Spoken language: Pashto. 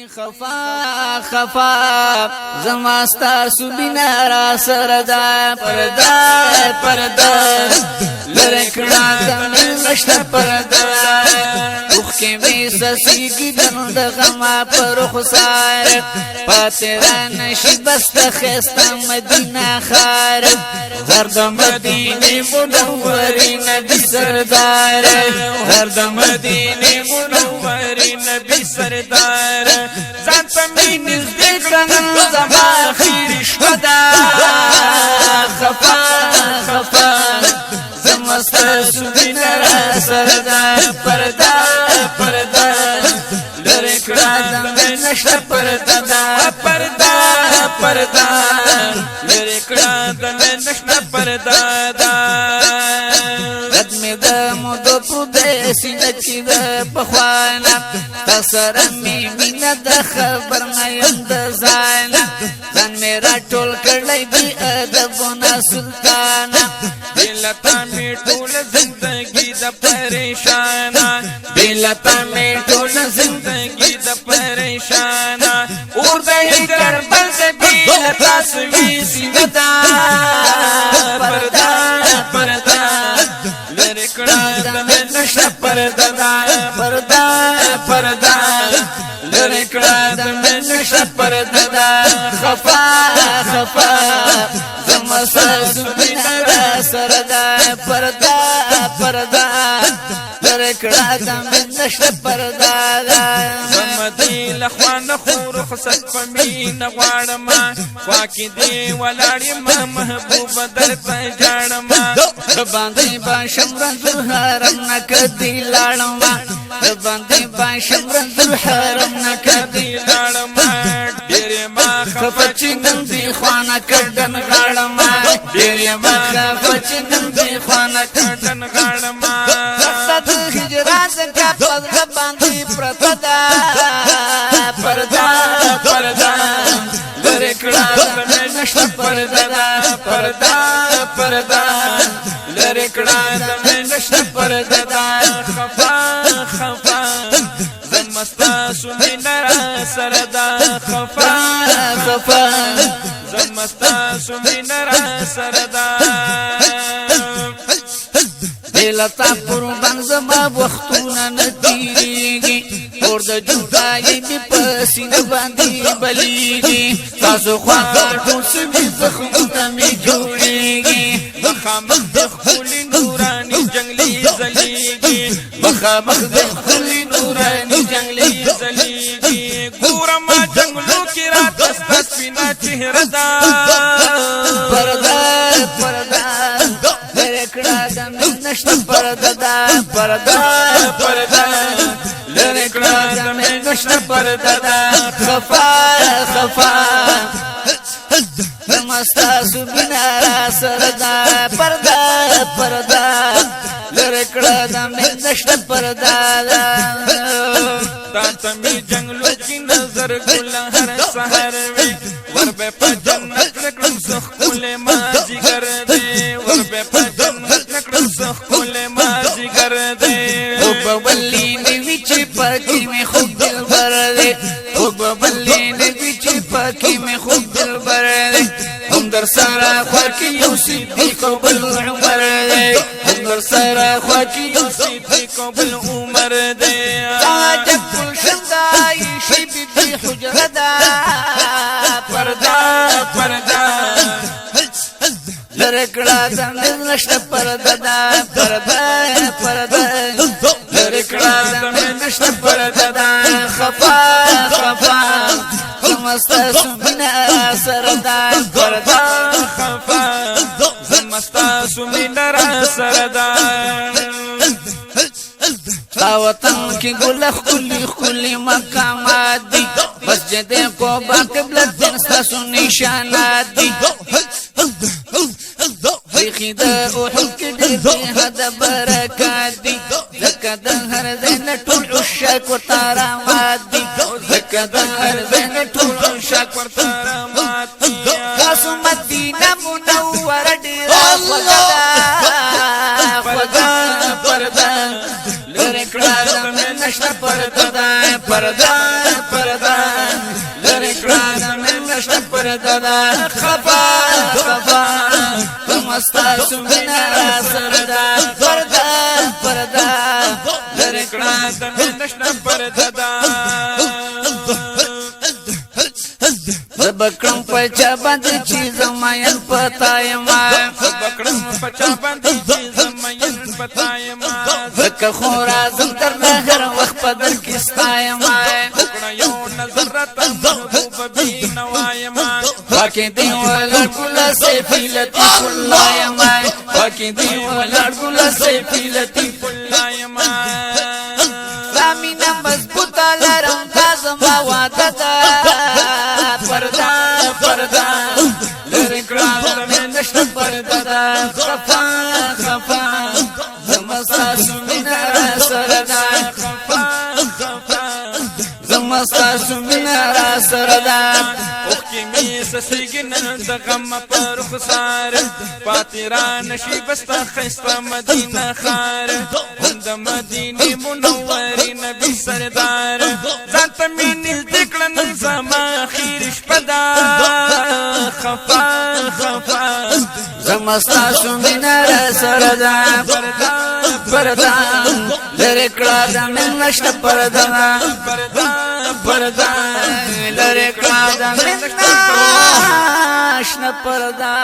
خفا خفا زماستا سبینا را سردا پردا لرکڑا دمین نشتا پردا اوخی بیسا سیگی دن دغما پر خسار پاتران شی بست خیستا مدینہ خار زرد مدینی منوری نبی سردار زرد مدینی منوری نبی سردار زان پمینز دیکنن زما خیر شدا خفا خفا زمستا سبینا را سردا پردا لرکڑا دمین نشتا پردا لرکڑا دمین نشتا پردا ردمی دا مدو پودے سینچی دا پخوانا تسر می مینا دا خبر نیم دا زانا زن میرا ٹول کرلی بی ادبونا سلطانا دلتا می ٹول زندگی دا پریشانا دلتا می ٹول زندگی دا پریشانا اور دا ہکر بند دلتا سوی سیوتا پردا لرکڑا دمین نشتا پردا لرکڑا دمین نشتا پردا خفا زمستا سبینا را سردا پردا لرکڑا دمین نشتا پردا زمدی لخوان خور خسد فمین غوارما خواکی دی ولاڑی ما محبوب در تجارما باندې با شمرن در حرم نکدی لاړما باندې با شمرن در حرم نکدی لاړما ډېر ما خفچنن دی خوانا کډن غاړما ډېر ما خفچنن دی خوانا کډن غاړما ست هجرات کا پد باندې پردا پردا لرکڑا دمین نشتا پردا لرکڑا دمین نشتا پردا خفا زمستا سمینا را سردا خفا زمستا سمینا را سردا دلتا قربان زما وختونه ندیږي اور د جدای می پسینه باندې بلیږي تاسو خوا ټول سمې زخمونه می جوړيږي مخامخ د خولي نوراني جنگلي زليږي مخامخ د خولي نوراني جنگلي زليږي ګورما جنگلو کې رات دست سپینا چهره دا پردا لرکڑا دمین نشتا پردا لرکڑا دمین نشتا پردا خفا زمستا سبینا را سردا پردا لرکڑا دمین نشتا پردا تا می جنگلو کی نظر گل ہر سحر وی ور بے پا جنت نکڑم سخ کل مازی کر دے ور بے پا جنت نکڑم سخ کل مازی کر دے خوب بلی نوی چی پاکی میں خوب دل بر دے خوب بلی نوی چی پاکی میں خوب دل بر دے ہم در سارا خواکی یو صدیق و بل عمر دے ہم در سارا خواکی یو صدیق و بل عمر دے تاجب کل شمدائی شی بی بی حجر دا پردا لرکڑا دمین نشتا پردا لرکڑا دمین نشتا پردا خفا زمستا سمینا سردا خفا زمستا سمینا را سردا وطن کی گلخ کلی مقامات دی مسجد قبا قبلت دین ستاسو نشانات دی دیخی دا احد کی دی حد برکات دی زکا دا هر زین طول عشاق و تارامات دی زکا دا هر زین طول عشاق و تارامات دی خاصو مدینہ منور دیرا خدا پردا لرکڑا دمین نشتا پردا پرده دا خفا خفا زمستا سمینا را سردا پرده پرده لري کړه د نشنا پرده دا زبکړم پچا باندې چې زماین پتايما زبکړم پچا باندې چې زماین پتايما زکه خو راځم تر هر وخت په در کې ستايما کړه یو نظر ته محبوب بي نوايما پاکي دی ولر ګل سيفلتي كلایما پاکي دی ولر ګل سيفلتي کلایما زمينه مضبوطه لرم تازه وعده ده پردا پردا لری کړه مې نشته پردا ده خفا خفا زمستا سمینا سردا خفا خفا زمستا سمینا سردا اوکي می سسګن د غم پر خسار پاتیران شي بستا خسته مدینه خار د مدینه منورې نبی سردار ځان ته می نږدې کړن زما اخیر شپدا خفا خفا زمستا سمینا سردا پردا پردا لری کړه د من نشته پردا پردا پردا لری کړه د من نشته پردا